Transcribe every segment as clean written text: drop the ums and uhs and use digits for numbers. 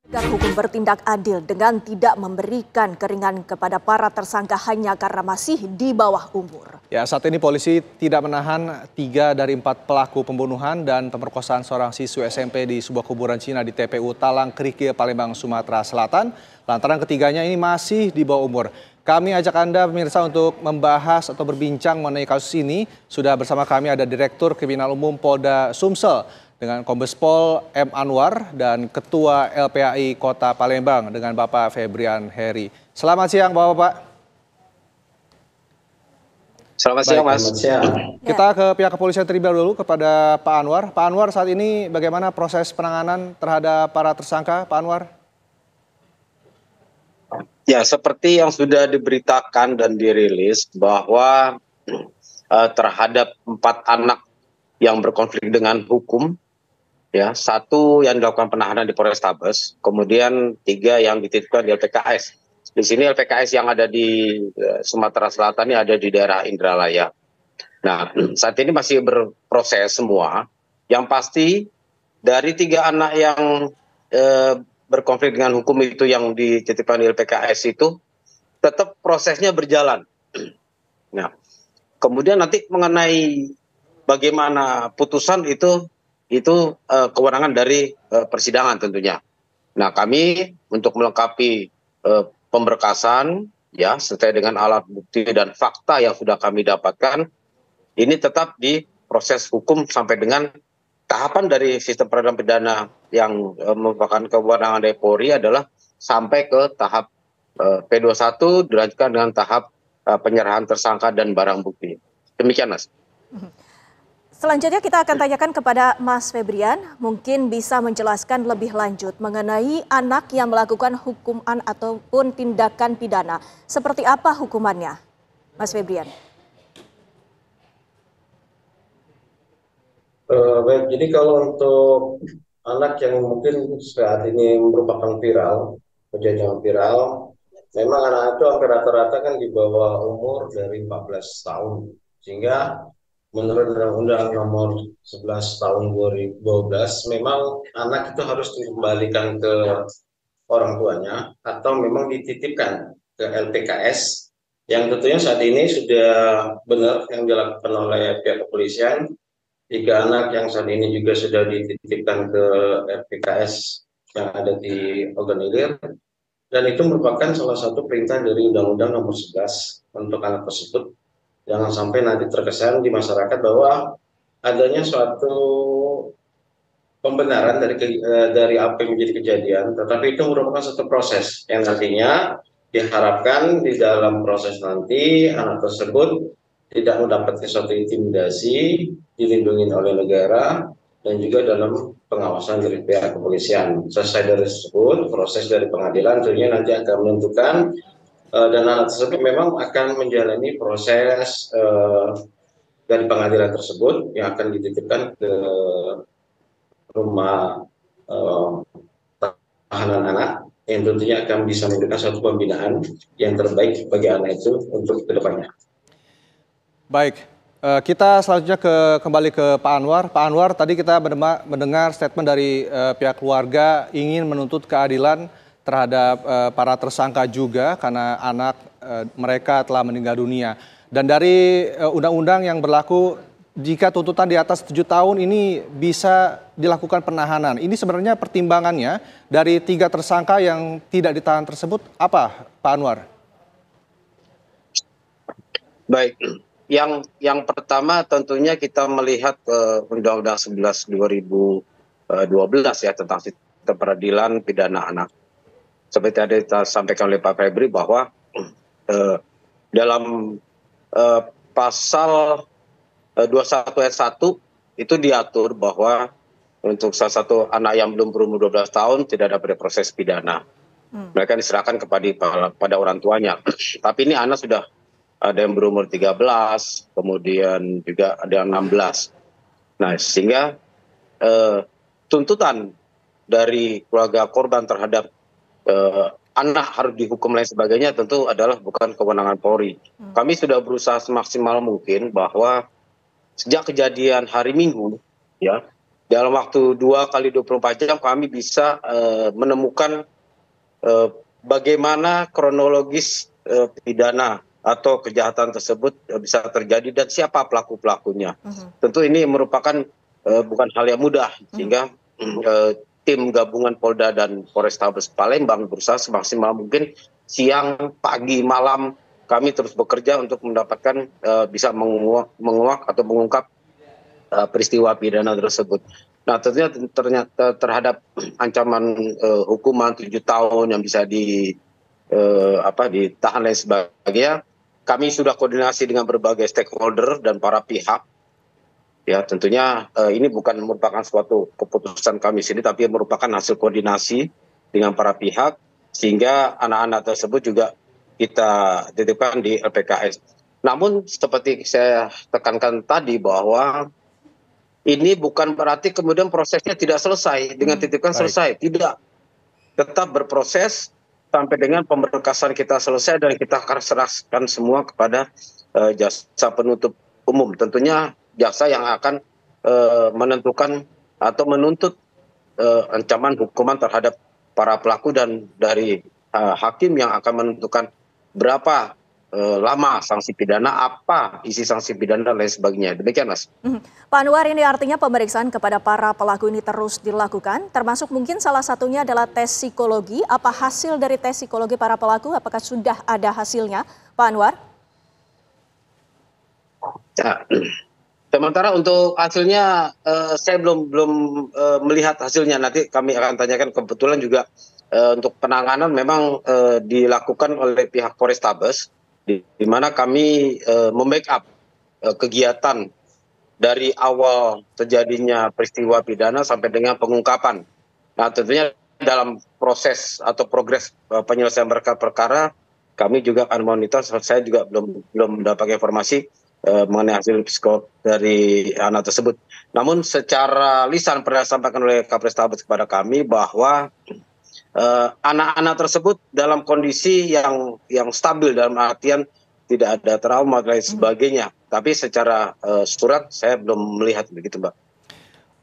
Agar hukum bertindak adil dengan tidak memberikan keringanan kepada para tersangka hanya karena masih di bawah umur. Ya, saat ini polisi tidak menahan 3 dari 4 pelaku pembunuhan dan pemerkosaan seorang siswi SMP di sebuah kuburan Cina di TPU Talang Krikil, Palembang, Sumatera Selatan. Lantaran ketiganya ini masih di bawah umur. Kami ajak Anda pemirsa untuk membahas atau berbincang mengenai kasus ini. Sudah bersama kami ada Direktur Kriminal Umum Polda Sumsel dengan Kombes Pol M. Anwar dan Ketua LPAI Kota Palembang dengan Bapak Febrian Heri. Selamat siang Bapak-Bapak. Selamat siang Mas. Kita ke pihak kepolisian terlebih dahulu kepada Pak Anwar. Pak Anwar, saat ini bagaimana proses penanganan terhadap para tersangka, Pak Anwar? Ya, seperti yang sudah diberitakan dan dirilis bahwa terhadap 4 anak yang berkonflik dengan hukum, ya, 1 yang dilakukan penahanan di Polrestabes, kemudian 3 yang dititipkan di LPKS. Di sini LPKS yang ada di Sumatera Selatan ini ada di daerah Indralaya. Nah, saat ini masih berproses semua. Yang pasti dari 3 anak yang berkonflik dengan hukum itu yang dititipkan di LPKS itu tetap prosesnya berjalan. Nah, kemudian nanti mengenai bagaimana putusan itu kewenangan dari persidangan tentunya. Nah, kami untuk melengkapi pemberkasan ya sesuai dengan alat bukti dan fakta yang sudah kami dapatkan, ini tetap di proses hukum sampai dengan tahapan dari sistem peradilan pidana yang merupakan kewenangan dari Polri adalah sampai ke tahap P21 dilanjutkan dengan tahap penyerahan tersangka dan barang bukti. Demikian Mas. Selanjutnya kita akan tanyakan kepada Mas Febrian, mungkin bisa menjelaskan lebih lanjut mengenai anak yang melakukan hukuman ataupun tindakan pidana. Seperti apa hukumannya, Mas Febrian? Baik, jadi kalau untuk anak yang mungkin saat ini merupakan viral, kejadian viral, memang anak itu hampir rata-rata kan di bawah umur dari 14 tahun. Sehingga menurut Undang-Undang Nomor 11 Tahun 2012, memang anak itu harus dikembalikan ke orang tuanya atau memang dititipkan ke LPKS, yang tentunya saat ini sudah benar yang dilakukan oleh pihak kepolisian. 3 anak yang saat ini juga sudah dititipkan ke LPKS yang ada di Ogan Ilir, dan itu merupakan salah satu perintah dari Undang-Undang Nomor 11 untuk anak tersebut. Jangan sampai nanti terkesan di masyarakat bahwa adanya suatu pembenaran dari apa yang menjadi kejadian, tetapi itu merupakan satu proses yang nantinya diharapkan di dalam proses nanti anak tersebut tidak mendapatkan suatu intimidasi, dilindungi oleh negara, dan juga dalam pengawasan dari pihak kepolisian. Selesai dari tersebut, proses dari pengadilan tentunya nanti akan menentukan dan anak tersebut memang akan menjalani proses dari pengadilan tersebut yang akan dititipkan ke rumah tahanan anak yang tentunya akan bisa memberikan suatu pembinaan yang terbaik bagi anak itu untuk kedepannya. Baik, kita selanjutnya kembali ke Pak Anwar. Pak Anwar, tadi kita mendengar statement dari pihak keluarga ingin menuntut keadilan terhadap para tersangka juga karena anak mereka telah meninggal dunia. Dan dari undang-undang yang berlaku, jika tuntutan di atas 7 tahun ini bisa dilakukan penahanan. Ini sebenarnya pertimbangannya dari 3 tersangka yang tidak ditahan tersebut apa, Pak Anwar? Baik, yang pertama tentunya kita melihat Undang-Undang 11 2012 ya tentang sistem peradilan pidana anak. Seperti tadi disampaikan oleh Pak Febri bahwa dalam pasal 21 ayat 1 itu diatur bahwa untuk salah satu anak yang belum berumur 12 tahun tidak dapat proses pidana. Mereka diserahkan pada orang tuanya. Tapi ini anak sudah ada yang berumur 13, kemudian juga ada yang 16. Nah, sehingga tuntutan dari keluarga korban terhadap anak harus dihukum lain sebagainya tentu adalah bukan kewenangan Polri. Kami sudah berusaha semaksimal mungkin bahwa sejak kejadian hari Minggu ya dalam waktu 2 kali 24 jam kami bisa menemukan bagaimana kronologis pidana atau kejahatan tersebut bisa terjadi dan siapa pelaku-pelakunya. Tentu ini merupakan bukan hal yang mudah, sehingga tim gabungan Polda dan Polrestabes Palembang berusaha semaksimal mungkin siang, pagi, malam kami terus bekerja untuk mendapatkan bisa menguak atau mengungkap peristiwa pidana tersebut. Nah, tentunya ternyata terhadap ancaman hukuman 7 tahun yang bisa ditahan dan sebagainya, kami sudah koordinasi dengan berbagai stakeholder dan para pihak. Ya, tentunya ini bukan merupakan suatu keputusan kami sendiri, tapi merupakan hasil koordinasi dengan para pihak, sehingga anak-anak tersebut juga kita titipkan di LPKS. Namun seperti saya tekankan tadi bahwa ini bukan berarti kemudian prosesnya tidak selesai dengan titipkan selesai. Tidak, tetap berproses sampai dengan pemberkasan kita selesai dan kita akan serahkan semua kepada jaksa penuntut umum. Tentunya jaksa yang akan menentukan atau menuntut ancaman hukuman terhadap para pelaku dan dari hakim yang akan menentukan berapa lama sanksi pidana, apa isi sanksi pidana dan lain sebagainya. Demikian, Mas. Pak Anwar, ini artinya pemeriksaan kepada para pelaku ini terus dilakukan, termasuk mungkin salah satunya adalah tes psikologi. Apa hasil dari tes psikologi para pelaku? Apakah sudah ada hasilnya, Pak Anwar? Ya. Sementara untuk hasilnya saya belum melihat hasilnya. Nanti kami akan tanyakan. Kebetulan juga untuk penanganan memang dilakukan oleh pihak Polrestabes, di mana kami membackup kegiatan dari awal terjadinya peristiwa pidana sampai dengan pengungkapan. Nah, tentunya dalam proses atau progres penyelesaian perkara, kami juga akan monitor. Saya juga belum mendapatkan informasi mengenai hasil psikolog dari anak tersebut. Namun secara lisan pernah disampaikan oleh Kapolrestabes kepada kami bahwa anak-anak tersebut dalam kondisi yang stabil, dalam artian tidak ada trauma dan lain sebagainya. Tapi secara surat saya belum melihat begitu, Mbak.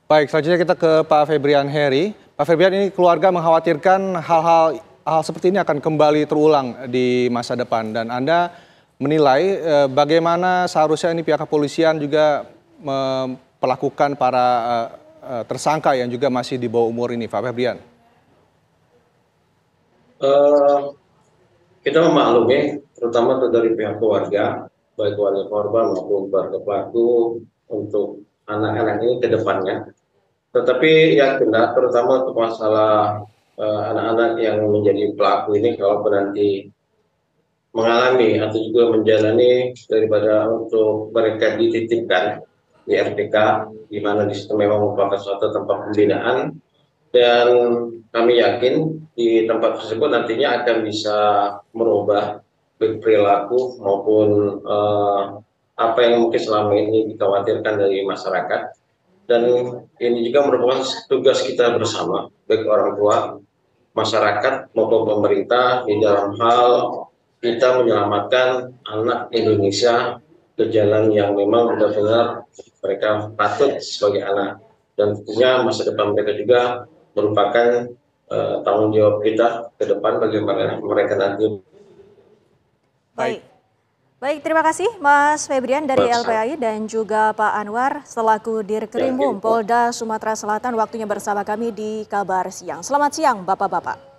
Baik, selanjutnya kita ke Pak Febrian Heri. Pak Febrian, ini keluarga mengkhawatirkan hal seperti ini akan kembali terulang di masa depan, dan Anda menilai bagaimana seharusnya ini pihak kepolisian juga memperlakukan para tersangka yang juga masih di bawah umur ini, Pak Febrian. Kita memaklumi, terutama dari pihak keluarga, baik keluarga korban maupun keluarga pelaku, untuk anak-anak ini ke depannya. Tetapi yang benar, terutama untuk masalah anak-anak yang menjadi pelaku ini, kalau nanti mengalami atau juga menjalani daripada untuk mereka dititipkan di RPK, di mana di situ memang merupakan suatu tempat pembinaan, dan kami yakin di tempat tersebut nantinya akan bisa merubah perilaku maupun apa yang mungkin selama ini dikhawatirkan dari masyarakat. Dan ini juga merupakan tugas kita bersama, baik orang tua, masyarakat maupun pemerintah, di dalam hal kita menyelamatkan anak Indonesia ke jalan yang memang benar-benar mereka patut sebagai anak. Dan tentunya masa depan mereka juga merupakan tanggung jawab kita ke depan bagaimana mereka nanti. Baik, terima kasih Mas Febrian dari LPAI dan juga Pak Anwar selaku Dirkrimum Polda Sumatera Selatan, waktunya bersama kami di Kabar Siang. Selamat siang Bapak-Bapak.